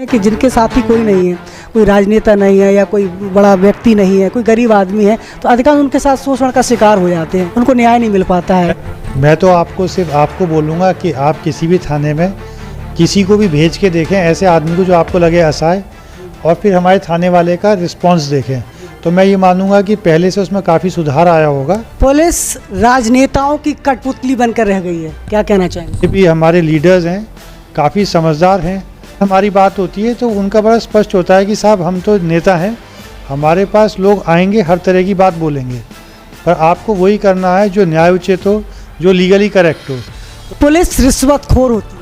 कि जिनके साथी कोई नहीं है, कोई राजनेता नहीं है या कोई बड़ा व्यक्ति नहीं है, कोई गरीब आदमी है, तो अधिकांश उनके साथ शोषण का शिकार हो जाते हैं, उनको न्याय नहीं मिल पाता है। मैं तो आपको सिर्फ आपको बोलूँगा कि आप किसी भी थाने में किसी को भी भेज के देखें ऐसे आदमी को जो आपको लगे असहाय, और फिर हमारे थाने वाले का रिस्पॉन्स देखें, तो मैं ये मानूंगा कि पहले से उसमें काफ़ी सुधार आया होगा। पुलिस राजनेताओं की कठपुतली बनकर रह गई है, क्या कहना चाहेंगे? ये भी हमारे लीडर्स हैं, काफ़ी समझदार हैं। हमारी बात होती है तो उनका बड़ा स्पष्ट होता है कि साहब हम तो नेता हैं, हमारे पास लोग आएंगे, हर तरह की बात बोलेंगे, पर आपको वही करना है जो न्याय उचित हो, जो लीगली करेक्ट हो। पुलिस रिश्वतखोर होती है।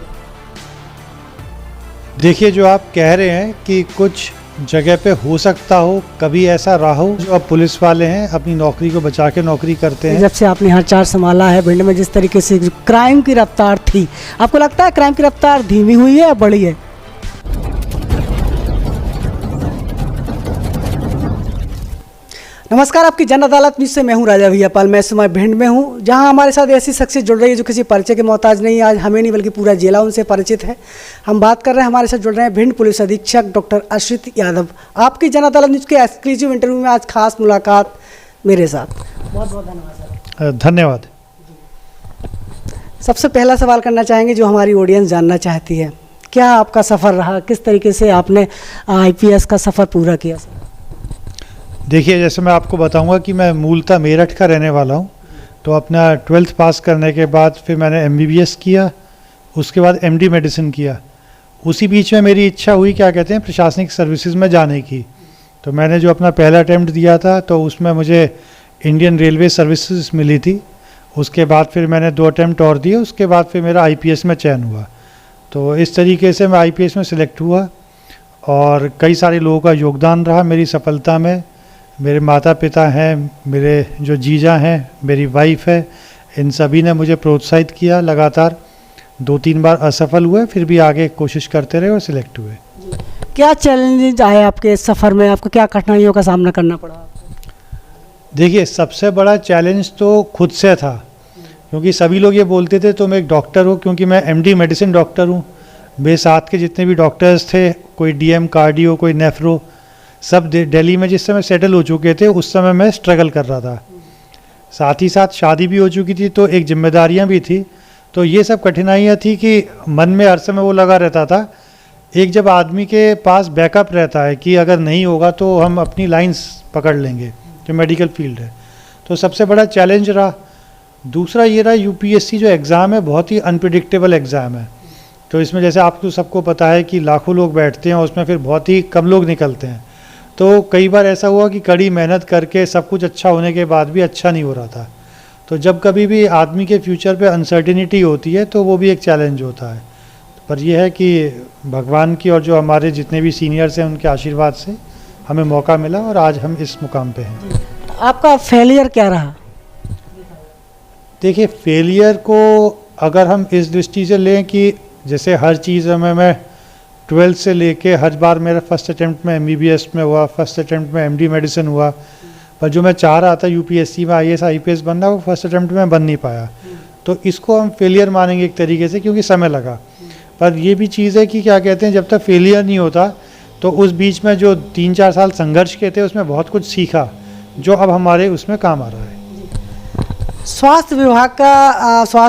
देखिए, जो आप कह रहे हैं कि कुछ जगह पे हो सकता हो, कभी ऐसा रहा हो, जो अब पुलिस वाले हैं अपनी नौकरी को बचा के नौकरी करते हैं। जब से आपने हर चार संभाला है भिंड में, जिस तरीके से क्राइम की रफ्तार थी, आपको लगता है क्राइम की रफ्तार धीमी हुई है या बढ़ी है? नमस्कार, आपकी जन अदालत न्यूज़ से मैं हूं राजा भैया पाल। मैं इस समय भिंड में हूं, जहां हमारे साथ ऐसी शख्सियत जुड़ रही है जो किसी परिचय के मोहताज नहीं है। आज हमें नहीं बल्कि पूरा जिला उनसे परिचित है। हम बात कर रहे हैं, हमारे साथ जुड़ रहे हैं भिंड पुलिस अधीक्षक डॉक्टर अश्रित यादव। आपकी जन अदालत न्यूज़ के एक्सक्लूसिव इंटरव्यू में आज खास मुलाकात मेरे साथ। बहुत बहुत धन्यवाद सर। धन्यवाद। सबसे पहला सवाल करना चाहेंगे जो हमारी ऑडियंस जानना चाहती है, क्या आपका सफ़र रहा, किस तरीके से आपने IPS का सफ़र पूरा किया? देखिए, जैसे मैं आपको बताऊंगा कि मैं मूलतः मेरठ का रहने वाला हूं, तो अपना 12th पास करने के बाद फिर मैंने MBBS किया, उसके बाद MD मेडिसिन किया। उसी बीच में मेरी इच्छा हुई, क्या कहते हैं, प्रशासनिक सर्विसेज में जाने की। तो मैंने जो अपना पहला अटैम्प्ट दिया था तो उसमें मुझे इंडियन रेलवे सर्विसेज मिली थी। उसके बाद फिर मैंने 2 अटैम्प्ट और दिए, उसके बाद फिर मेरा IPS में चयन हुआ। तो इस तरीके से मैं IPS में सिलेक्ट हुआ और कई सारे लोगों का योगदान रहा मेरी सफलता में। मेरे माता पिता हैं, मेरे जो जीजा हैं, मेरी वाइफ है, इन सभी ने मुझे प्रोत्साहित किया। लगातार 2-3 बार असफल हुए, फिर भी आगे कोशिश करते रहे और सिलेक्ट हुए। क्या चैलेंजेस आए आपके सफ़र में, आपको क्या कठिनाइयों का सामना करना पड़ा? देखिए, सबसे बड़ा चैलेंज तो खुद से था, क्योंकि सभी लोग ये बोलते थे तुम एक डॉक्टर हो, क्योंकि मैं MD मेडिसिन डॉक्टर हूँ। मेरे साथ के जितने भी डॉक्टर्स थे, कोई DM कार्डियो, कोई नेफ्रो, सब दिल्ली में जिस समय सेटल हो चुके थे, उस समय मैं स्ट्रगल कर रहा था। साथ ही साथ शादी भी हो चुकी थी, तो एक जिम्मेदारियां भी थी। तो ये सब कठिनाइयां थी कि मन में हर समय वो लगा रहता था। एक जब आदमी के पास बैकअप रहता है कि अगर नहीं होगा तो हम अपनी लाइंस पकड़ लेंगे, जो मेडिकल फील्ड है, तो सबसे बड़ा चैलेंज रहा। दूसरा ये रहा, UPSC जो एग्ज़ाम है बहुत ही अनप्रिडिक्टेबल एग्ज़ाम है। तो इसमें जैसे आपको सबको पता है कि लाखों लोग बैठते हैं, उसमें फिर बहुत ही कम लोग निकलते हैं। तो कई बार ऐसा हुआ कि कड़ी मेहनत करके सब कुछ अच्छा होने के बाद भी अच्छा नहीं हो रहा था। तो जब कभी भी आदमी के फ्यूचर पे अनसर्टिनिटी होती है तो वो भी एक चैलेंज होता है। पर यह है कि भगवान की और जो हमारे जितने भी सीनियर्स हैं उनके आशीर्वाद से हमें मौका मिला और आज हम इस मुकाम पे हैं। आपका फेलियर क्या रहा? देखिए, फेलियर को अगर हम इस दृष्टि से लें कि जैसे हर चीज़ में मैं 12th से लेके हर बार मेरा फर्स्ट अटैम्प्ट में MBBS में हुआ, फर्स्ट अटैम्प्ट में MD मेडिसिन हुआ, पर जो मैं चाह रहा था UPSC में IAS IPS बनना, वो फर्स्ट अटैम्प्ट में बन नहीं पाया। तो इसको हम फेलियर मानेंगे एक तरीके से, क्योंकि समय लगा। पर ये भी चीज़ है कि क्या कहते हैं, जब तक फेलियर नहीं होता तो उस बीच में जो 3-4 साल संघर्ष के थे उसमें बहुत कुछ सीखा, जो अब हमारे उसमें काम आ रहा है। स्वास्थ्य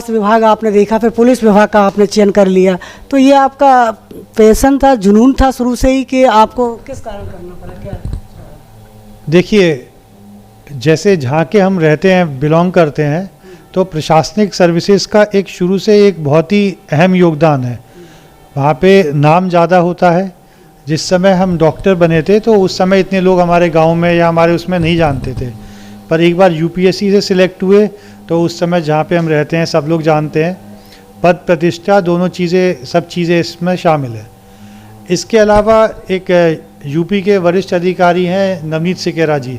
विभाग आपने देखा, फिर पुलिस विभाग का आपने चयन कर लिया, तो ये आपका पैशन था, जुनून था शुरू से ही, कि आपको किस कारण करना पड़ा, क्या? देखिए, जैसे जहाँ के हम रहते हैं, बिलोंग करते हैं, तो प्रशासनिक सर्विसेज का एक शुरू से एक बहुत ही अहम योगदान है। वहाँ पे नाम ज़्यादा होता है। जिस समय हम डॉक्टर बने थे तो उस समय इतने लोग हमारे गांव में या हमारे उसमें नहीं जानते थे, पर एक बार UPSC से सिलेक्ट हुए तो उस समय जहाँ पे हम रहते हैं सब लोग जानते हैं। पद प्रतिष्ठा दोनों चीज़ें, सब चीज़ें इसमें शामिल है। इसके अलावा एक UP के वरिष्ठ अधिकारी हैं नवनीत सिकेरा जी,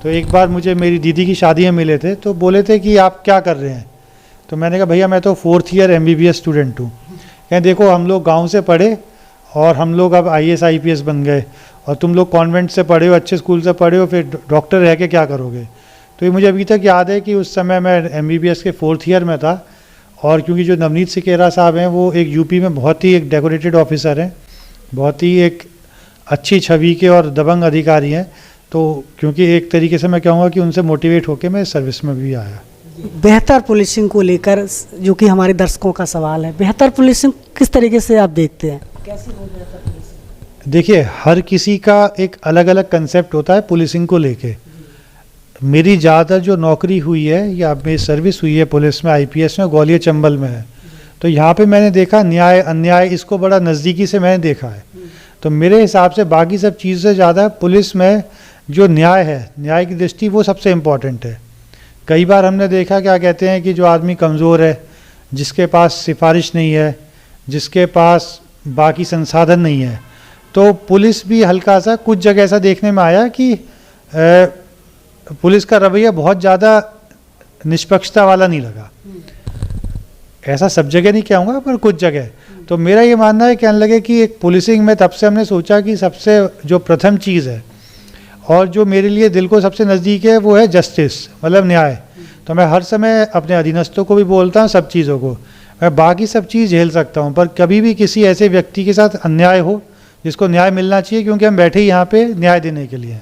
तो एक बार मुझे मेरी दीदी की शादी में मिले थे, तो बोले थे कि आप क्या कर रहे हैं? तो मैंने कहा भैया मैं तो 4th ईयर MBBS स्टूडेंट हूँ। कहें देखो, हम लोग गाँव से पढ़े और हम लोग अब IAS IPS बन गए, और तुम लोग कॉन्वेंट से पढ़े हो, अच्छे स्कूल से पढ़े हो, फिर डॉक्टर रह के क्या करोगे? तो ये मुझे अभी तक याद है कि उस समय मैं MBBS के 4th ईयर में था, और क्योंकि जो नवनीत सिकेरा साहब हैं वो एक UP में बहुत ही एक डेकोरेटेड ऑफिसर हैं, बहुत ही एक अच्छी छवि के और दबंग अधिकारी हैं। तो क्योंकि एक तरीके से मैं कहूँगा कि उनसे मोटिवेट होकर मैं सर्विस में भी आया। बेहतर पुलिसिंग को लेकर जो कि हमारे दर्शकों का सवाल है, बेहतर पुलिसिंग किस तरीके से आप देखते हैं? कैसी हो बेहतर पुलिसिंग? देखिए, हर किसी का एक अलग अलग कंसेप्ट होता है पुलिसिंग को लेके। मेरी ज़्यादातर जो नौकरी हुई है या मेरी सर्विस हुई है पुलिस में, आईपीएस में, ग्वालियर चंबल में है। तो यहाँ पे मैंने देखा न्याय अन्याय इसको बड़ा नज़दीकी से मैंने देखा है। तो मेरे हिसाब से बाकी सब चीज़ से ज़्यादा पुलिस में जो न्याय है, न्याय की दृष्टि, वो सबसे इम्पॉर्टेंट है। कई बार हमने देखा, क्या कहते हैं कि जो आदमी कमज़ोर है, जिसके पास सिफारिश नहीं है, जिसके पास बाकी संसाधन नहीं है, तो पुलिस भी हल्का सा कुछ जगह ऐसा देखने में आया कि पुलिस का रवैया बहुत ज़्यादा निष्पक्षता वाला नहीं लगा। ऐसा सब जगह नहीं कहूँगा, पर कुछ जगह। तो मेरा ये मानना है, कहने लगे कि एक पुलिसिंग में तब से हमने सोचा कि सबसे जो प्रथम चीज़ है और जो मेरे लिए दिल को सबसे नज़दीक है, वो है जस्टिस, मतलब न्याय। तो मैं हर समय अपने अधीनस्थों को भी बोलता हूँ, सब चीज़ों को। मैं बाकी सब चीज़ झेल सकता हूँ, पर कभी भी किसी ऐसे व्यक्ति के साथ अन्याय हो जिसको न्याय मिलना चाहिए, क्योंकि हम बैठे ही यहाँ पे न्याय देने के लिए।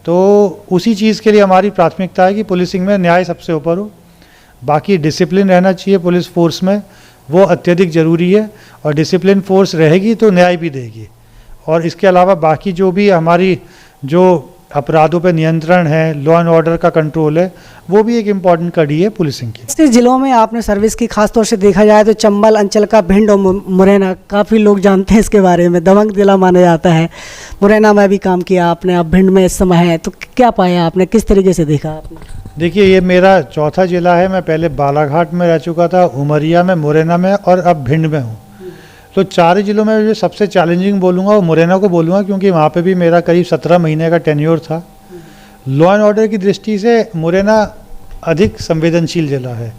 तो उसी चीज़ के लिए हमारी प्राथमिकता है कि पुलिसिंग में न्याय सबसे ऊपर हो। बाकी डिसिप्लिन रहना चाहिए पुलिस फोर्स में, वो अत्यधिक ज़रूरी है। और डिसिप्लिन फोर्स रहेगी तो न्याय भी देगी। और इसके अलावा बाकी जो भी हमारी जो अपराधों पे नियंत्रण है, लॉ एंड ऑर्डर का कंट्रोल है, वो भी एक इम्पॉर्टेंट कड़ी है पुलिसिंग की। इस जिलों में आपने सर्विस की, खासतौर से देखा जाए तो चंबल अंचल का भिंड और मुरैना, काफ़ी लोग जानते हैं इसके बारे में, दबंग जिला माना जाता है। मुरैना में भी काम किया आपने, अब भिंड में इस समय है, तो क्या पाया आपने, किस तरीके से देखा आपने? देखिए, ये मेरा चौथा जिला है। मैं पहले बालाघाट में रह चुका था, उमरिया में, मुरैना में, और अब भिंड में हूँ। तो चार जिलों में जो सबसे चैलेंजिंग बोलूँगा वो मुरैना को बोलूँगा, क्योंकि वहाँ पे भी मेरा करीब 17 महीने का टेन्योर था। लॉ एंड ऑर्डर की दृष्टि से मुरैना अधिक संवेदनशील जिला है।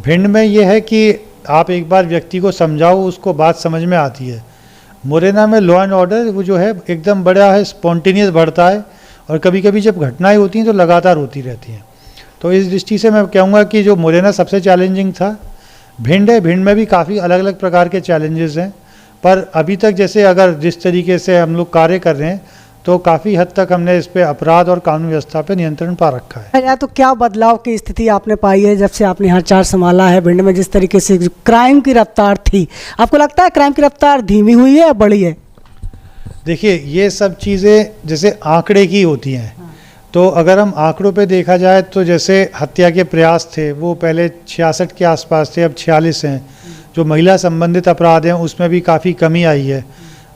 भिंड में ये है कि आप एक बार व्यक्ति को समझाओ, उसको बात समझ में आती है। मुरैना में लॉ एंड ऑर्डर वो जो है एकदम बड़ा है, स्पॉन्टेनियस बढ़ता है, और कभी कभी जब घटनाएं होती हैं तो लगातार होती रहती हैं। तो इस दृष्टि से मैं कहूँगा कि जो मुरैना सबसे चैलेंजिंग था। भिंड है, भिंड में भी काफ़ी अलग अलग प्रकार के चैलेंजेस हैं, पर अभी तक जैसे अगर जिस तरीके से हम लोग कार्य कर रहे हैं, तो काफ़ी हद तक हमने इस पे अपराध और कानून व्यवस्था पे नियंत्रण पा रखा है। तो क्या बदलाव की स्थिति आपने पाई है जब से आपने यहाँ चार संभाला है? भिंड में जिस तरीके से क्राइम की रफ्तार थी, आपको लगता है क्राइम की रफ्तार धीमी हुई है या बढ़ी है? देखिए, ये सब चीज़ें जैसे आंकड़े की होती हैं। तो अगर हम आंकड़ों पे देखा जाए तो जैसे हत्या के प्रयास थे वो पहले 66 के आसपास थे, अब 46 हैं। जो महिला संबंधित अपराध हैं उसमें भी काफ़ी कमी आई है।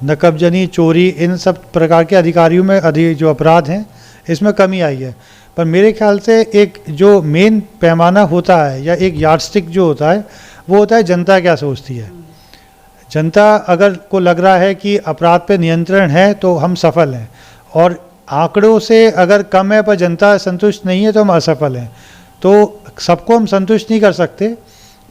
नकबजनी, चोरी, इन सब प्रकार के अधिकारियों में जो अपराध हैं इसमें कमी आई है। पर मेरे ख्याल से एक जो मेन पैमाना होता है या एक यार्डस्टिक जो होता है, वो होता है जनता क्या सोचती है। जनता अगर को लग रहा है कि अपराध पे नियंत्रण है तो हम सफल हैं, और आंकड़ों से अगर कम है पर जनता संतुष्ट नहीं है तो हम असफल हैं। तो सबको हम संतुष्ट नहीं कर सकते,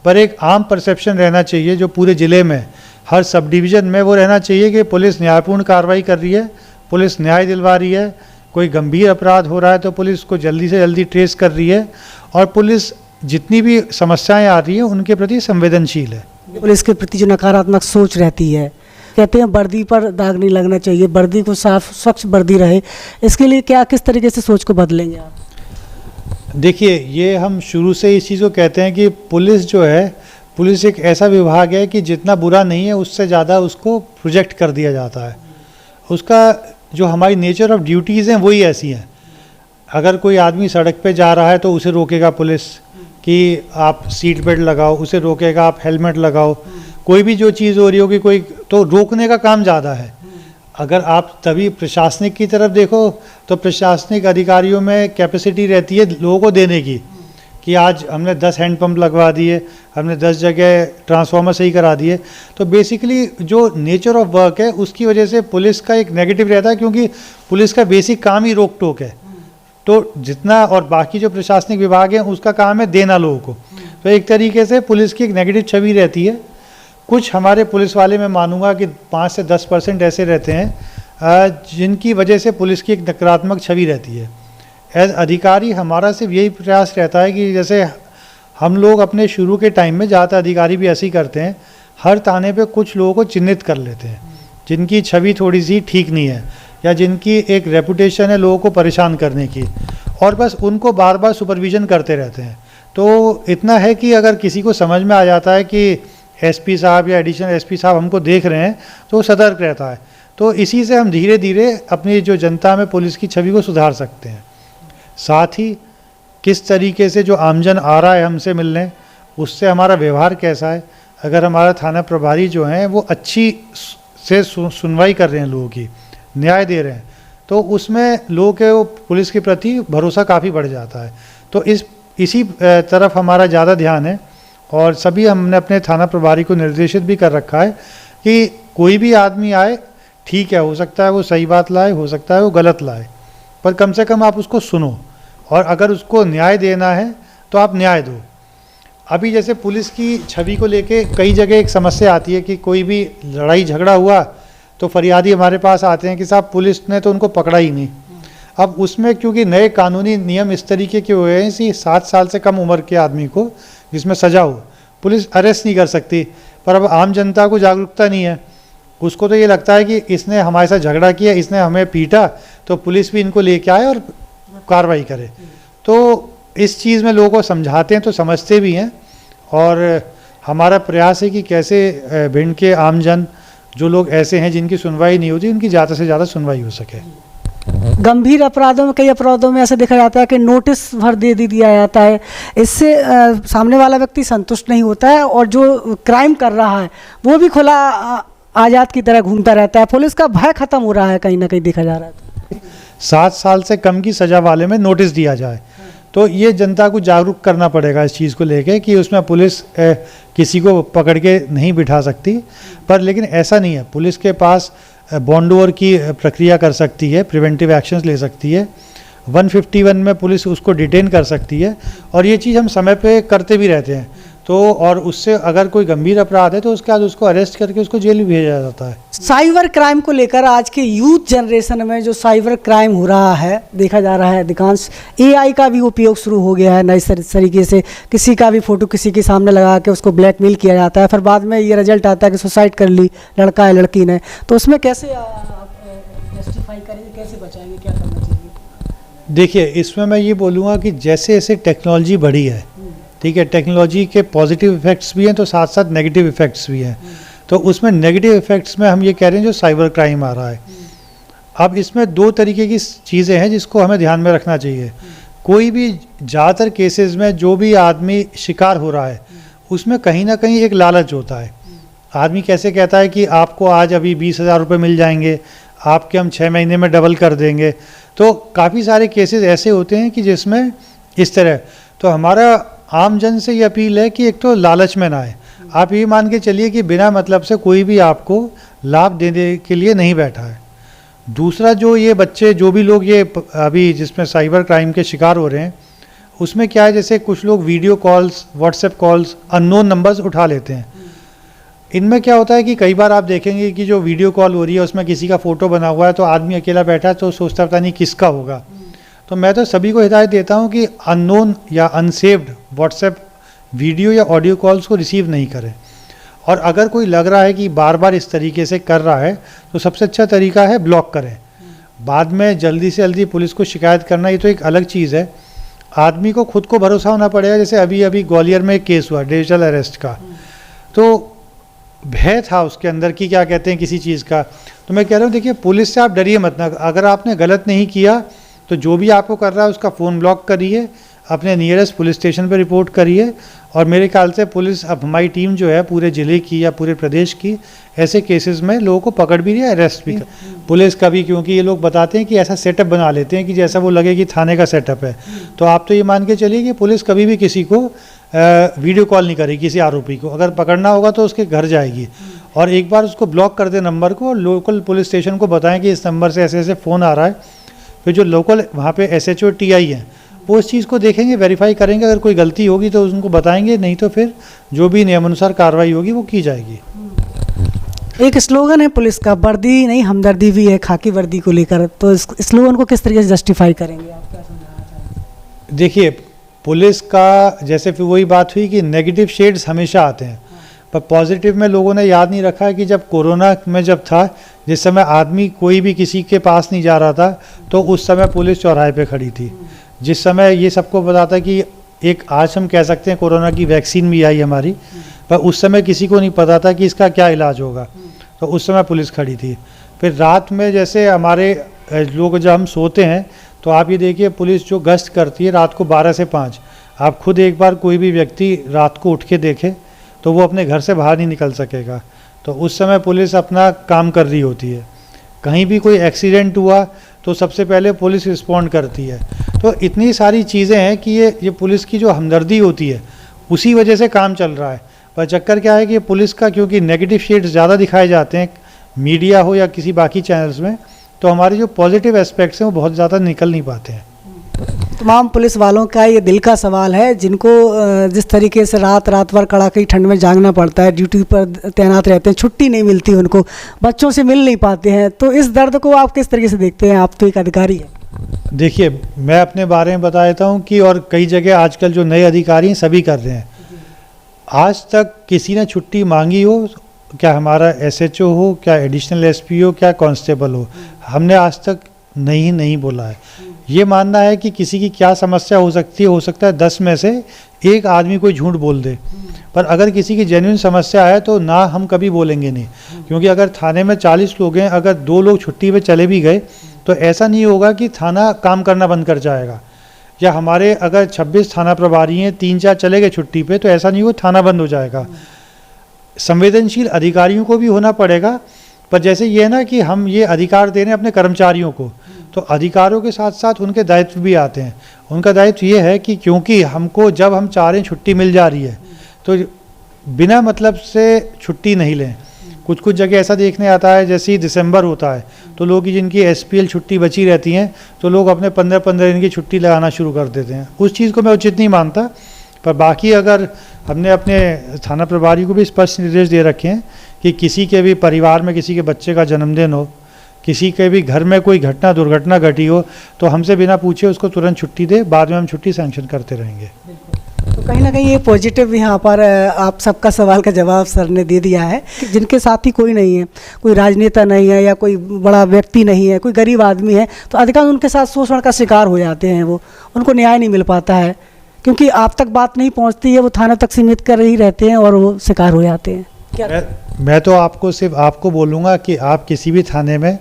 पर एक आम परसेप्शन रहना चाहिए जो पूरे ज़िले में, हर सब डिवीज़न में वो रहना चाहिए कि पुलिस न्यायपूर्ण कार्रवाई कर रही है, पुलिस न्याय दिलवा रही है। कोई गंभीर अपराध हो रहा है तो पुलिस को जल्दी से जल्दी ट्रेस कर रही है, और पुलिस जितनी भी समस्याएं आ रही हैं उनके प्रति संवेदनशील है। पुलिस के प्रति जो नकारात्मक सोच रहती है, कहते हैं वर्दी पर दाग नहीं लगना चाहिए, वर्दी को साफ स्वच्छ वर्दी रहे, इसके लिए क्या, किस तरीके से सोच को बदलेंगे आप? देखिए, ये हम शुरू से इस चीज़ को कहते हैं कि पुलिस जो है, पुलिस एक ऐसा विभाग है कि जितना बुरा नहीं है उससे ज़्यादा उसको प्रोजेक्ट कर दिया जाता है। उसका जो हमारी नेचर ऑफ ड्यूटीज़ हैं वही ऐसी हैं। अगर कोई आदमी सड़क पे जा रहा है तो उसे रोकेगा पुलिस कि आप सीट बेल्ट लगाओ, उसे रोकेगा आप हेलमेट लगाओ। कोई भी जो चीज़ हो रही होगी, कोई तो रोकने का काम ज़्यादा है। अगर आप तभी प्रशासनिक की तरफ देखो तो प्रशासनिक अधिकारियों में कैपेसिटी रहती है लोगों को देने की, कि आज हमने 10 हैंडपम्प लगवा दिए, हमने 10 जगह ट्रांसफार्मर सही करा दिए। तो बेसिकली जो नेचर ऑफ वर्क है उसकी वजह से पुलिस का एक नेगेटिव रहता है, क्योंकि पुलिस का बेसिक काम ही रोक टोक है। तो जितना, और बाकी जो प्रशासनिक विभाग है उसका काम है देना लोगों को। तो एक तरीके से पुलिस की एक नेगेटिव छवि रहती है। कुछ हमारे पुलिस वाले मैं मानूंगा कि 5 से 10% ऐसे रहते हैं जिनकी वजह से पुलिस की एक नकारात्मक छवि रहती है। एज अधिकारी हमारा सिर्फ यही प्रयास रहता है कि जैसे हम लोग अपने शुरू के टाइम में, ज़्यादातर अधिकारी भी ऐसे ही करते हैं, हर थाने पे कुछ लोगों को चिन्हित कर लेते हैं जिनकी छवि थोड़ी सी ठीक नहीं है या जिनकी एक रेपुटेशन है लोगों को परेशान करने की, और बस उनको बार बार सुपरविज़न करते रहते हैं। तो इतना है कि अगर किसी को समझ में आ जाता है कि एसपी साहब या एडिशनल एसपी साहब हमको देख रहे हैं तो वो सतर्क रहता है। तो इसी से हम धीरे धीरे अपनी जो जनता में पुलिस की छवि को सुधार सकते हैं। साथ ही किस तरीके से जो आमजन आ रहा है हमसे मिलने, उससे हमारा व्यवहार कैसा है। अगर हमारा थाना प्रभारी जो हैं वो अच्छी से सुनवाई कर रहे हैं, लोगों की न्याय दे रहे हैं, तो उसमें लोगों के पुलिस के प्रति भरोसा काफ़ी बढ़ जाता है। तो इसी तरफ हमारा ज़्यादा ध्यान है, और सभी हमने अपने थाना प्रभारी को निर्देशित भी कर रखा है कि कोई भी आदमी आए, ठीक है, हो सकता है वो सही बात लाए, हो सकता है वो गलत लाए, पर कम से कम आप उसको सुनो, और अगर उसको न्याय देना है तो आप न्याय दो। अभी जैसे पुलिस की छवि को लेके कई जगह एक समस्या आती है कि कोई भी लड़ाई झगड़ा हुआ तो फरियादी हमारे पास आते हैं कि साहब पुलिस ने तो उनको पकड़ा ही नहीं। अब उसमें क्योंकि नए कानूनी नियम इस तरीके के हुए हैं कि 7 साल से कम उम्र के आदमी को जिसमें सजा हो, पुलिस अरेस्ट नहीं कर सकती। पर अब आम जनता को जागरूकता नहीं है, उसको तो ये लगता है कि इसने हमारे साथ झगड़ा किया, इसने हमें पीटा, तो पुलिस भी इनको लेके आए और कार्रवाई करे। तो इस चीज़ में लोगों को समझाते हैं तो समझते भी हैं, और हमारा प्रयास है कि कैसे भिंड के आमजन जो लोग ऐसे हैं जिनकी सुनवाई नहीं होती, उनकी ज़्यादा से ज़्यादा सुनवाई हो सके। गंभीर अपराधों में, कई अपराधों में ऐसा देखा जाता है कि नोटिस भर दे दिया जाता है, इससे सामने वाला व्यक्ति संतुष्ट नहीं होता है, और जो क्राइम कर रहा है वो भी खुला आज़ाद की तरह घूमता रहता है। पुलिस का भय खत्म हो रहा है, कहीं ना कहीं देखा जा रहा है। 7 साल से कम की सज़ा वाले में नोटिस दिया जाए, तो ये जनता को जागरूक करना पड़ेगा इस चीज़ को लेके कि उसमें पुलिस किसी को पकड़ के नहीं बिठा सकती। पर लेकिन ऐसा नहीं है, पुलिस के पास बॉन्ड ओवर की प्रक्रिया कर सकती है, प्रिवेंटिव एक्शंस ले सकती है, 151 में पुलिस उसको डिटेन कर सकती है, और ये चीज़ हम समय पे करते भी रहते हैं। तो और उससे अगर कोई गंभीर अपराध है तो उसके बाद उसको अरेस्ट करके उसको जेल भी भेजा जाता है। साइबर क्राइम को लेकर आज के यूथ जनरेशन में जो साइबर क्राइम हो रहा है देखा जा रहा है, अधिकांश एआई का भी उपयोग शुरू हो गया है। नए तरीके से किसी का भी फोटो किसी के सामने लगा के उसको ब्लैकमेल किया जाता है, फिर बाद में ये रिजल्ट आता है कि सुसाइड कर ली लड़का है लड़की ने। तो उसमें कैसे जस्टिफाई करेंगे, कैसे बचाएंगे, क्या करना चाहिए? देखिए, इसमें मैं ये बोलूँगा कि जैसे जैसे टेक्नोलॉजी बढ़ी है, ठीक है, टेक्नोलॉजी के पॉजिटिव इफ़ेक्ट्स भी हैं तो साथ साथ नेगेटिव इफ़ेक्ट्स भी हैं। तो उसमें नेगेटिव इफ़ेक्ट्स में हम ये कह रहे हैं जो साइबर क्राइम आ रहा है। अब इसमें 2 तरीके की चीज़ें हैं जिसको हमें ध्यान में रखना चाहिए। कोई भी ज़्यादातर केसेस में जो भी आदमी शिकार हो रहा है उसमें कहीं ना कहीं एक लालच होता है। आदमी कैसे कहता है कि आपको आज अभी 20,000 रुपये मिल जाएंगे, आपके हम 6 महीने में डबल कर देंगे। तो काफ़ी सारे केसेस ऐसे होते हैं कि जिसमें इस तरह, तो हमारा आम जन से ये अपील है कि एक तो लालच में ना आए। आप ये मान के चलिए कि बिना मतलब से कोई भी आपको लाभ देने के लिए नहीं बैठा है। दूसरा, जो ये बच्चे जो भी लोग ये अभी जिसमें साइबर क्राइम के शिकार हो रहे हैं, उसमें क्या है, जैसे कुछ लोग video calls, WhatsApp calls, unknown numbers उठा लेते हैं। इनमें क्या होता है कि कई बार आप देखेंगे कि जो वीडियो कॉल हो रही है उसमें किसी का फ़ोटो बना हुआ है, तो आदमी अकेला बैठा है तो सोचता पता नहीं किसका होगा। तो मैं तो सभी को हिदायत देता हूं कि अननोन या अनसेव्ड व्हाट्सएप वीडियो या ऑडियो कॉल्स को रिसीव नहीं करें। और अगर कोई लग रहा है कि बार बार इस तरीके से कर रहा है तो सबसे अच्छा तरीका है ब्लॉक करें। बाद में जल्दी से जल्दी पुलिस को शिकायत करना, ये तो एक अलग चीज़ है। आदमी को खुद को भरोसा होना पड़ेगा। जैसे अभी अभी ग्वालियर में एक केस हुआ डिजिटल अरेस्ट का, तो भय था उसके अंदर कि क्या कहते हैं किसी चीज़ का। तो मैं कह रहा हूँ, देखिए, पुलिस से आप डरिए मत ना। अगर आपने गलत नहीं किया तो जो भी आपको कर रहा है उसका फ़ोन ब्लॉक करिए, अपने नियरेस्ट पुलिस स्टेशन पर रिपोर्ट करिए। और मेरे ख्याल से पुलिस, अब हमारी टीम जो है पूरे ज़िले की या पूरे प्रदेश की, ऐसे केसेस में लोगों को पकड़ भी रही है, अरेस्ट भी पुलिस का भी। क्योंकि ये लोग बताते हैं कि ऐसा सेटअप बना लेते हैं कि जैसा वो लगे कि थाने का सेटअप है। तो आप तो ये मान के चलिए कि पुलिस कभी भी किसी को वीडियो कॉल नहीं करेगी। किसी आरोपी को अगर पकड़ना होगा तो उसके घर जाएगी, और एक बार उसको ब्लॉक कर दे नंबर को, और लोकल पुलिस स्टेशन को बताएं कि इस नंबर से ऐसे ऐसे फ़ोन आ रहा है। फिर जो लोकल वहाँ पे SHO TI हैं वो इस चीज़ को देखेंगे, वेरीफाई करेंगे। अगर कोई गलती होगी तो उनको बताएंगे, नहीं तो फिर जो भी नियमानुसार कार्रवाई होगी वो की जाएगी। एक स्लोगन है पुलिस का, वर्दी नहीं हमदर्दी भी है, खाकी वर्दी को लेकर। तो इस स्लोगन को किस तरीके से जस्टिफाई करेंगे, आप क्या समझाना चाहेंगे? देखिए, पुलिस का जैसे फिर वही बात हुई कि नेगेटिव शेड्स हमेशा आते हैं, पर पॉजिटिव में लोगों ने याद नहीं रखा है कि जब कोरोना में जब था जिस समय आदमी कोई भी किसी के पास नहीं जा रहा था, तो उस समय पुलिस चौराहे पे खड़ी थी। जिस समय ये सबको पता था कि एक आज हम कह सकते हैं कोरोना की वैक्सीन भी आई हमारी, पर उस समय किसी को नहीं पता था कि इसका क्या इलाज होगा, तो उस समय पुलिस खड़ी थी। फिर रात में जैसे हमारे लोग जब हम सोते हैं तो आप ये देखिए पुलिस जो गश्त करती है रात को 12 से 5, आप खुद एक बार कोई भी व्यक्ति रात को उठ के देखे तो वो अपने घर से बाहर नहीं निकल सकेगा। तो उस समय पुलिस अपना काम कर रही होती है। कहीं भी कोई एक्सीडेंट हुआ तो सबसे पहले पुलिस रिस्पॉन्ड करती है। तो इतनी सारी चीज़ें हैं कि ये पुलिस की जो हमदर्दी होती है उसी वजह से काम चल रहा है। पर चक्कर क्या है कि पुलिस का क्योंकि नेगेटिव शेड्स ज़्यादा दिखाए जाते हैं मीडिया हो या किसी बाकी चैनल्स में, तो हमारे जो पॉजिटिव एस्पेक्ट्स हैं वो बहुत ज़्यादा निकल नहीं पाते हैं। तमाम पुलिस वालों का ये दिल का सवाल है, जिनको जिस तरीके से रात भर कड़ाके की ठंड में जागना पड़ता है, ड्यूटी पर तैनात रहते हैं, छुट्टी नहीं मिलती उनको, बच्चों से मिल नहीं पाते हैं, तो इस दर्द को आप किस तरीके से देखते हैं? आप तो एक अधिकारी हैं। देखिए, मैं अपने बारे में बता देता हूँ कि और कई जगह आजकल जो नए अधिकारी हैं सभी कर रहे हैं। आज तक किसी ने छुट्टी मांगी हो, क्या हमारा SHO हो, क्या एडिशनल SP हो, क्या कांस्टेबल हो, हमने आज तक नहीं बोला है। ये मानना है कि किसी की क्या समस्या हो सकती है, हो सकता है 10 में से एक आदमी कोई झूठ बोल दे, पर अगर किसी की जेन्युइन समस्या है तो ना हम कभी बोलेंगे नहीं। क्योंकि अगर थाने में 40 लोग हैं, अगर 2 लोग छुट्टी पे चले भी गए तो ऐसा नहीं होगा कि थाना काम करना बंद कर जाएगा। या हमारे अगर 26 थाना प्रभारी हैं, 3-4 चले गए छुट्टी पे, तो ऐसा नहीं होगा थाना बंद हो जाएगा। संवेदनशील अधिकारियों को भी होना पड़ेगा, पर जैसे ये है ना कि हम ये अधिकार दे रहे हैं अपने कर्मचारियों को, तो अधिकारों के साथ साथ उनके दायित्व भी आते हैं। उनका दायित्व ये है कि क्योंकि हमको जब हम चाह रहे हैं छुट्टी मिल जा रही है तो बिना मतलब से छुट्टी नहीं लें। कुछ जगह ऐसा देखने आता है, जैसे ही दिसंबर होता है तो लोग जिनकी SPL छुट्टी बची रहती हैं तो लोग अपने 15-15 दिन की छुट्टी लगाना शुरू कर देते हैं। उस चीज़ को मैं उचित नहीं मानता। पर बाकी अगर हमने अपने थाना प्रभारी को भी स्पष्ट निर्देश दे रखे हैं कि किसी के भी परिवार में किसी के बच्चे का जन्मदिन हो, किसी के भी घर में कोई दुर्घटना घटी हो, तो हमसे बिना पूछे उसको तुरंत छुट्टी दे, बाद में हम छुट्टी सैंक्शन करते रहेंगे। तो कहीं ना कहीं ये पॉजिटिव यहाँ पर आप सबका सवाल का जवाब सर ने दे दिया है कि जिनके साथी कोई नहीं है, कोई राजनेता नहीं है या कोई बड़ा व्यक्ति नहीं है, कोई गरीब आदमी है, तो अधिकांश उनके साथ शोषण का शिकार हो जाते हैं। वो उनको न्याय नहीं मिल पाता है क्योंकि आप तक बात नहीं पहुँचती है, वो थाने तक सीमित कर ही रहते हैं और वो शिकार हो जाते हैं। क्या मैं तो आपको सिर्फ आपको बोलूँगा कि आप किसी भी थाने में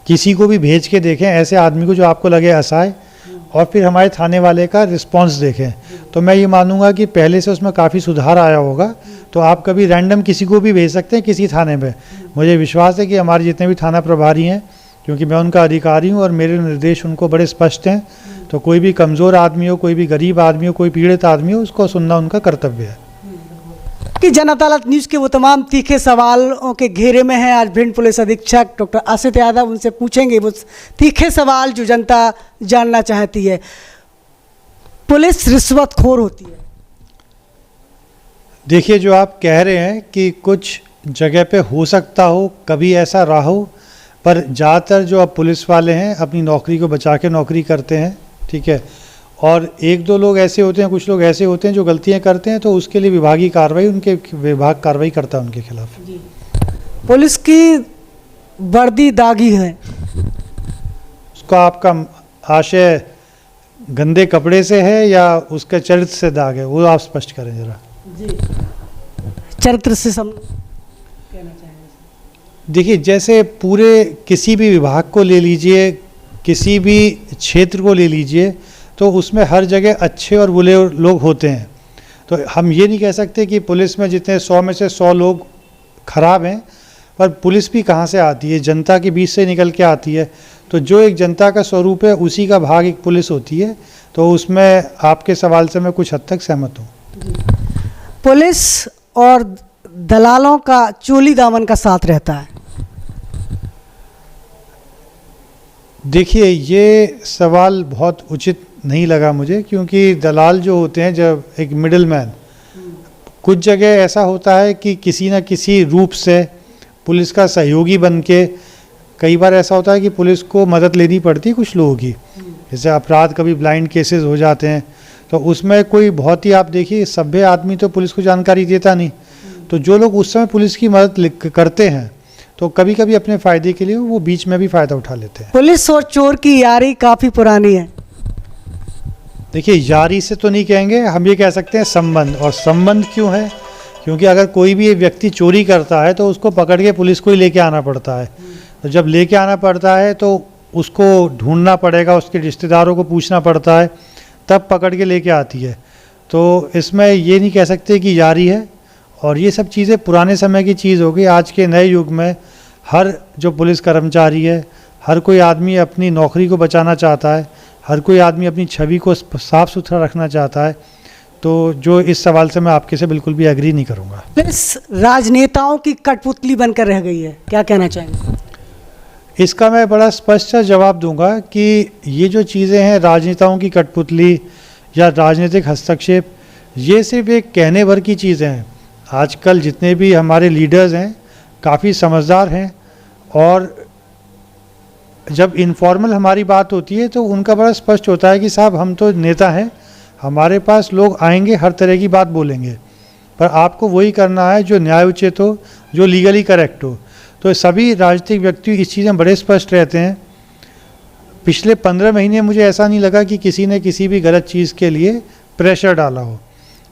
किसी को भी भेज के देखें ऐसे आदमी को जो आपको लगे असहाय, और फिर हमारे थाने वाले का रिस्पांस देखें, तो मैं ये मानूंगा कि पहले से उसमें काफ़ी सुधार आया होगा। तो आप कभी रैंडम किसी को भी भेज सकते हैं किसी थाने में। मुझे विश्वास है कि हमारे जितने भी थाना प्रभारी हैं, क्योंकि मैं उनका अधिकारी हूँ और मेरे निर्देश उनको बड़े स्पष्ट हैं, तो कोई भी कमज़ोर आदमी हो, कोई भी गरीब आदमी हो, कोई पीड़ित आदमी हो, उसको सुनना उनका कर्तव्य है। कि जन अदालत न्यूज़ के वो तमाम तीखे सवालों के घेरे में है आज भिंड पुलिस अधीक्षक डॉक्टर आसित यादव। उनसे पूछेंगे वो तीखे सवाल जो जनता जानना चाहती है। पुलिस रिश्वतखोर होती है? देखिए, जो आप कह रहे हैं कि कुछ जगह पे हो सकता हो, कभी ऐसा रहा हो, पर ज़्यादातर जो अब पुलिस वाले हैं अपनी नौकरी को बचा के नौकरी करते हैं, ठीक है। और 1-2 लोग ऐसे होते हैं, कुछ लोग ऐसे होते हैं जो गलतियां करते हैं, तो उसके लिए विभागीय कार्रवाई, उनके विभाग कार्रवाई करता है उनके खिलाफ। पुलिस की वर्दी दागी है, उसका आपका आशय गंदे कपड़े से है या उसके चरित्र से दाग है, वो आप स्पष्ट करें जरा। जी, चरित्र से कहना चाहेंगे? देखिए, जैसे पूरे किसी भी विभाग को ले लीजिए, किसी भी क्षेत्र को ले लीजिए, तो उसमें हर जगह अच्छे और बुरे लोग होते हैं। तो हम ये नहीं कह सकते कि पुलिस में जितने 100 में से 100 लोग खराब हैं, पर पुलिस भी कहाँ से आती है, जनता के बीच से निकल के आती है। तो जो एक जनता का स्वरूप है उसी का भाग एक पुलिस होती है। तो उसमें आपके सवाल से मैं कुछ हद तक सहमत हूँ। पुलिस और दलालों का चोली दामन का साथ रहता है। देखिए, ये सवाल बहुत उचित नहीं लगा मुझे, क्योंकि दलाल जो होते हैं, जब एक मिडिल मैन, कुछ जगह ऐसा होता है कि किसी न किसी रूप से पुलिस का सहयोगी बन के, कई बार ऐसा होता है कि पुलिस को मदद लेनी पड़ती है कुछ लोगों की, जैसे अपराध कभी ब्लाइंड केसेस हो जाते हैं, तो उसमें कोई बहुत ही, आप देखिए, सभ्य आदमी तो पुलिस को जानकारी देता नहीं, तो जो लोग उस समय पुलिस की मदद करते हैं तो कभी कभी अपने फ़ायदे के लिए वो बीच में भी फ़ायदा उठा लेते हैं। पुलिस और चोर की यारी काफ़ी पुरानी है। देखिए, यारी से तो नहीं कहेंगे, हम ये कह सकते हैं संबंध। और संबंध क्यों है? क्योंकि अगर कोई भी व्यक्ति चोरी करता है तो उसको पकड़ के पुलिस को ही लेके आना पड़ता है। तो जब लेके आना पड़ता है तो उसको ढूंढना पड़ेगा, उसके रिश्तेदारों को पूछना पड़ता है, तब पकड़ के लेके आती है। तो इसमें ये नहीं कह सकते कि यारी है। और ये सब चीज़ें पुराने समय की चीज़ हो गई। आज के नए युग में हर जो पुलिस कर्मचारी है, हर कोई आदमी अपनी नौकरी को बचाना चाहता है, हर कोई आदमी अपनी छवि को साफ़ सुथरा रखना चाहता है। तो जो इस सवाल से मैं आपके से बिल्कुल भी एग्री नहीं करूँगा। पुलिस राजनेताओं की कठपुतली बनकर रह गई है, क्या कहना चाहेंगे? इसका मैं बड़ा स्पष्ट जवाब दूंगा कि ये जो चीज़ें हैं, राजनेताओं की कठपुतली या राजनीतिक हस्तक्षेप, ये सिर्फ एक कहने भर की चीज़ें हैं। आजकल जितने भी हमारे लीडर्स हैं काफ़ी समझदार हैं, और जब इनफॉर्मल हमारी बात होती है तो उनका बड़ा स्पष्ट होता है कि साहब हम तो नेता हैं, हमारे पास लोग आएंगे, हर तरह की बात बोलेंगे, पर आपको वही करना है जो न्याय उचित हो, जो लीगली करेक्ट हो। तो सभी राजनीतिक व्यक्ति इस चीज़ में बड़े स्पष्ट रहते हैं। पिछले 15 महीने मुझे ऐसा नहीं लगा कि किसी ने किसी भी गलत चीज़ के लिए प्रेशर डाला हो।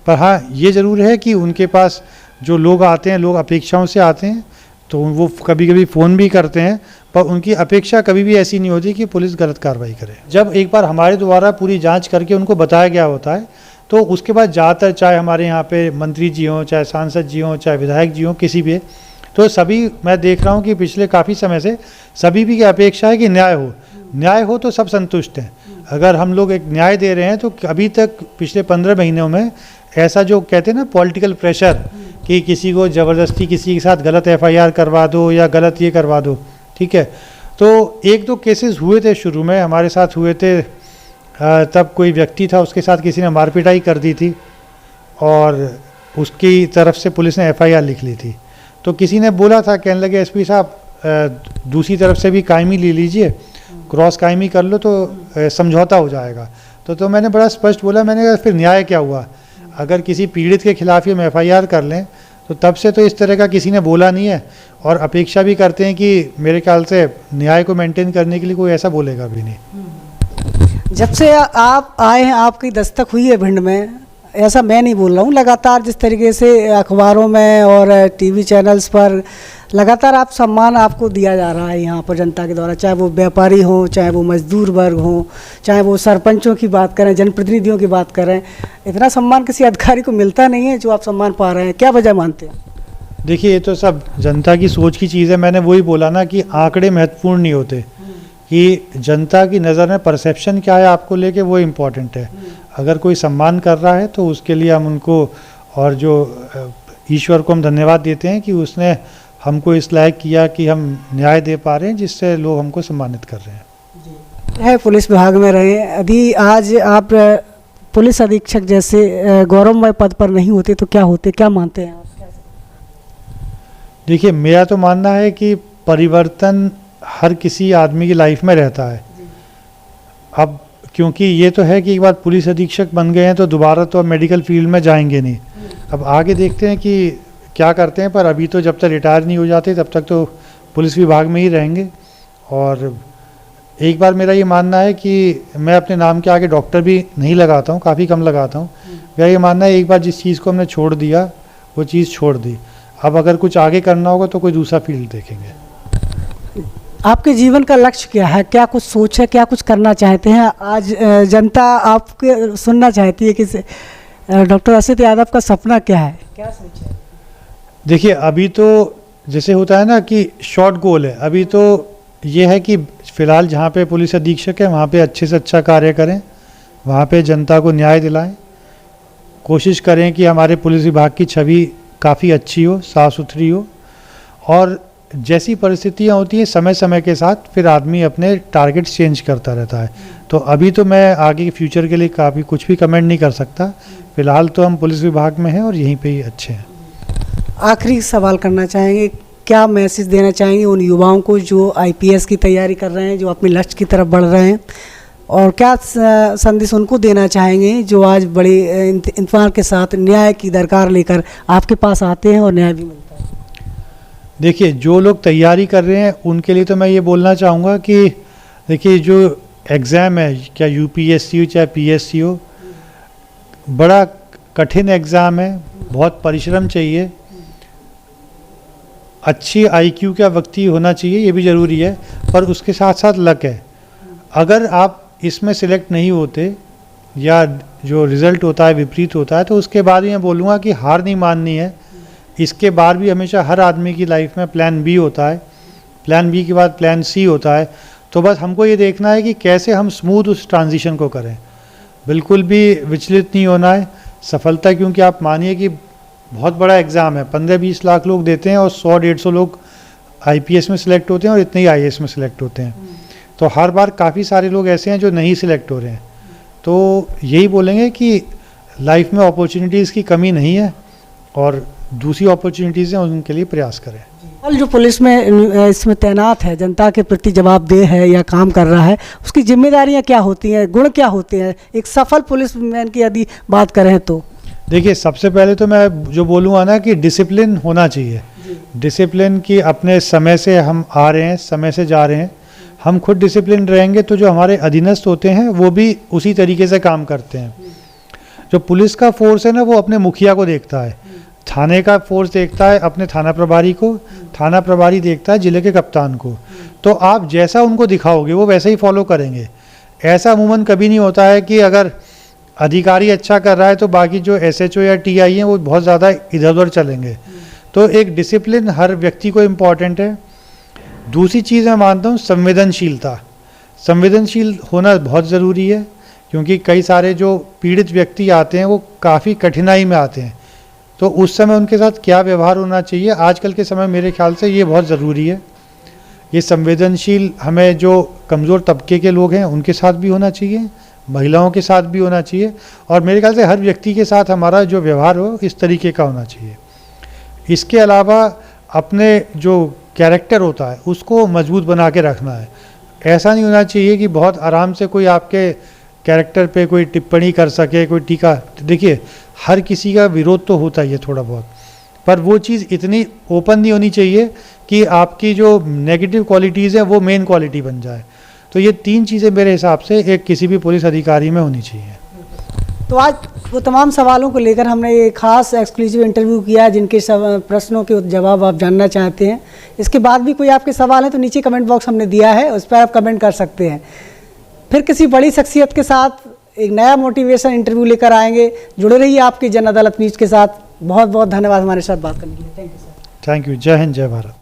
पर हाँ, ये ज़रूर है कि उनके पास जो लोग आते हैं, लोग अपेक्षाओं से आते हैं, तो वो कभी कभी फ़ोन भी करते हैं, पर उनकी अपेक्षा कभी भी ऐसी नहीं होती कि पुलिस गलत कार्रवाई करे। जब एक बार हमारे द्वारा पूरी जांच करके उनको बताया गया होता है, तो उसके बाद ज़्यादातर, चाहे हमारे यहाँ पे मंत्री जी हों, चाहे सांसद जी हों, चाहे विधायक जी हों, किसी भी, तो सभी, मैं देख रहा हूँ कि पिछले काफ़ी समय से सभी की अपेक्षा है कि न्याय हो। न्याय हो तो सब संतुष्ट हैं। अगर हम लोग एक न्याय दे रहे हैं तो अभी तक पिछले 15 महीनों में ऐसा जो कहते हैं ना पॉलिटिकल प्रेशर, कि किसी को ज़बरदस्ती किसी के साथ गलत FIR करवा दो या गलत ये करवा दो, ठीक है। तो एक दो केसेस हुए थे, शुरू में हमारे साथ हुए थे। तब कोई व्यक्ति था, उसके साथ किसी ने मारपिटाई कर दी थी और उसकी तरफ से पुलिस ने FIR लिख ली थी। तो किसी ने बोला था, कहने लगे SP साहब दूसरी तरफ से भी कायमी ले लीजिए, क्रॉस कायमी कर लो तो समझौता हो जाएगा। तो मैंने बड़ा स्पष्ट बोला, मैंने कहा फिर न्याय क्या हुआ? अगर किसी पीड़ित के खिलाफ ही हम FIR कर लें तो तब से तो इस तरह का किसी ने बोला नहीं है, और अपेक्षा भी करते हैं कि मेरे ख्याल से न्याय को मेंटेन करने के लिए कोई ऐसा बोलेगा भी नहीं। जब से आप आए हैं, आपकी दस्तक हुई है भिंड में, ऐसा मैं नहीं बोल रहा हूँ, लगातार जिस तरीके से अखबारों में और TV चैनल्स पर लगातार आप सम्मान आपको दिया जा रहा है यहाँ पर जनता के द्वारा, चाहे वो व्यापारी हों, चाहे वो मजदूर वर्ग हों, चाहे वो सरपंचों की बात करें, जनप्रतिनिधियों की बात करें, इतना सम्मान किसी अधिकारी को मिलता नहीं है जो आप सम्मान पा रहे हैं। क्या वजह मानते हैं? देखिए, ये तो सब जनता की सोच की चीज़ है। मैंने वही बोला ना कि आंकड़े महत्वपूर्ण नहीं होते, कि जनता की नज़र में परसेप्शन क्या है आपको लेके, वो इम्पॉर्टेंट है। अगर कोई सम्मान कर रहा है तो उसके लिए हम उनको, और जो ईश्वर को हम धन्यवाद देते हैं कि उसने हमको इस लायक किया कि हम न्याय दे पा रहे हैं, जिससे लोग हमको सम्मानित कर रहे हैं। है पुलिस विभाग में रहे, यदि आज आप पुलिस अधीक्षक जैसे गौरवमय पद पर नहीं होते तो क्या होते, क्या मानते हैं आप? देखिए, मेरा तो मानना है कि परिवर्तन हर किसी आदमी की लाइफ में रहता है। अब क्योंकि ये तो है कि एक बार पुलिस अधीक्षक बन गए हैं तो दोबारा तो अब मेडिकल फील्ड में जाएंगे नहीं। अब आगे देखते हैं कि क्या करते हैं, पर अभी तो जब तक रिटायर नहीं हो जाते तब तक तो पुलिस विभाग में ही रहेंगे। और एक बार मेरा ये मानना है कि मैं अपने नाम के आगे डॉक्टर भी नहीं लगाता हूँ, काफ़ी कम लगाता हूँ। मेरा ये मानना है एक बार जिस चीज़ को हमने छोड़ दिया वो चीज़ छोड़ दी, अब अगर कुछ आगे करना होगा तो कोई दूसरा फील्ड देखेंगे। आपके जीवन का लक्ष्य क्या है, क्या कुछ सोच है, क्या कुछ करना चाहते हैं? आज जनता आपके सुनना चाहती है कि डॉक्टर असित यादव का सपना क्या है, क्या सोच है? देखिए, अभी तो जैसे होता है ना कि शॉर्ट गोल है, अभी तो ये है कि फ़िलहाल जहाँ पे पुलिस अधीक्षक है वहाँ पे अच्छे से अच्छा कार्य करें, वहाँ पे जनता को न्याय दिलाएं, कोशिश करें कि हमारे पुलिस विभाग की छवि काफ़ी अच्छी हो, साफ़ सुथरी हो। और जैसी परिस्थितियाँ होती हैं समय समय के साथ फिर आदमी अपने टारगेट्स चेंज करता रहता है। तो अभी तो मैं आगे के फ्यूचर के लिए काफ़ी कुछ भी कमेंट नहीं कर सकता। फ़िलहाल तो हम पुलिस विभाग में हैं और यहीं पे ही अच्छे हैं। आखिरी सवाल करना चाहेंगे, क्या मैसेज देना चाहेंगे उन युवाओं को जो IPS की तैयारी कर रहे हैं, जो अपने लक्ष्य की तरफ बढ़ रहे हैं, और क्या संदेश उनको देना चाहेंगे जो आज बड़े इंतजार के साथ न्याय की दरकार लेकर आपके पास आते हैं और न्याय भी मिलता है? देखिए, जो लोग तैयारी कर रहे हैं उनके लिए तो मैं ये बोलना चाहूँगा कि देखिए, जो एग्ज़ाम है, क्या यूपीएससी हो चाहे पीएससी हो, बड़ा कठिन एग्ज़ाम है, बहुत परिश्रम चाहिए, अच्छी आईक्यू का व्यक्ति होना चाहिए, ये भी ज़रूरी है, पर उसके साथ साथ लक है। अगर आप इसमें सिलेक्ट नहीं होते या जो रिज़ल्ट होता है विपरीत होता है, तो उसके बाद मैं बोलूँगा कि हार नहीं माननी है। इसके बाद भी हमेशा हर आदमी की लाइफ में प्लान बी होता है, प्लान बी के बाद प्लान सी होता है। तो बस हमको ये देखना है कि कैसे हम स्मूथ उस ट्रांजिशन को करें, बिल्कुल भी विचलित नहीं होना है। सफलता, क्योंकि आप मानिए कि बहुत बड़ा एग्ज़ाम है, 15-20 लाख लोग देते हैं और 100-150 लोग आईपीएस में सिलेक्ट होते हैं और इतने ही आईएएस में सिलेक्ट होते हैं। तो हर बार काफ़ी सारे लोग ऐसे हैं जो नहीं सिलेक्ट हो रहे हैं। तो यही बोलेंगे कि लाइफ में अपॉर्चुनिटीज़ की कमी नहीं है और दूसरी अपॉर्चुनिटीज़ हैं, उनके लिए प्रयास करें। और जो पुलिस में इसमें तैनात है, जनता के प्रति जवाबदेह है या काम कर रहा है, उसकी जिम्मेदारियां क्या होती हैं, गुण क्या होते हैं, एक सफल पुलिसमैन की यदि बात करें तो? देखिए, सबसे पहले तो मैं जो बोलूँगा ना कि डिसिप्लिन होना चाहिए। डिसिप्लिन की अपने समय से हम आ रहे हैं, समय से जा रहे हैं, हम खुद डिसिप्लिन रहेंगे तो जो हमारे अधीनस्थ होते हैं वो भी उसी तरीके से काम करते हैं। जो पुलिस का फोर्स है ना, वो अपने मुखिया को देखता है, थाने का फोर्स देखता है अपने थाना प्रभारी को, थाना प्रभारी देखता है जिले के कप्तान को। तो आप जैसा उनको दिखाओगे वो वैसे ही फॉलो करेंगे। ऐसा अमूमन कभी नहीं होता है कि अगर अधिकारी अच्छा कर रहा है तो बाकी जो एसएचओ या टीआई हैं वो बहुत ज़्यादा इधर उधर चलेंगे। तो एक डिसिप्लिन हर व्यक्ति को इम्पॉर्टेंट है। दूसरी चीज़ मैं मानता हूँ संवेदनशीलता। संवेदनशील होना बहुत ज़रूरी है, क्योंकि कई सारे जो पीड़ित व्यक्ति आते हैं वो काफ़ी कठिनाई में आते हैं, तो उस समय उनके साथ क्या व्यवहार होना चाहिए आजकल के समय मेरे ख्याल से ये बहुत ज़रूरी है। ये संवेदनशील हमें जो कमज़ोर तबके के लोग हैं उनके साथ भी होना चाहिए, महिलाओं के साथ भी होना चाहिए, और मेरे ख्याल से हर व्यक्ति के साथ हमारा जो व्यवहार हो इस तरीके का होना चाहिए। इसके अलावा अपने जो कैरेक्टर होता है उसको मजबूत बना के रखना है। ऐसा नहीं होना चाहिए कि बहुत आराम से कोई आपके कैरेक्टर पे कोई टिप्पणी कर सके, कोई टीका। देखिए, हर किसी का विरोध तो होता ही है थोड़ा बहुत, पर वो चीज़ इतनी ओपन नहीं होनी चाहिए कि आपकी जो नेगेटिव क्वालिटीज़ है वो मेन क्वालिटी बन जाए। तो ये 3 चीज़ें मेरे हिसाब से एक किसी भी पुलिस अधिकारी में होनी चाहिए। तो आज वो तमाम सवालों को लेकर हमने ये खास एक्सक्लूसिव इंटरव्यू किया है, जिनके प्रश्नों के जवाब आप जानना चाहते हैं। इसके बाद भी कोई आपके सवाल हैं तो नीचे कमेंट बॉक्स हमने दिया है, उस पर आप कमेंट कर सकते हैं। फिर किसी बड़ी शख्सियत के साथ एक नया मोटिवेशन इंटरव्यू लेकर आएंगे। जुड़े रहिए आपकी जन अदालत न्यूज़ के साथ। बहुत बहुत धन्यवाद हमारे साथ बात करने के लिए। Thank you sir. Thank you. जय हिंद, जय भारत।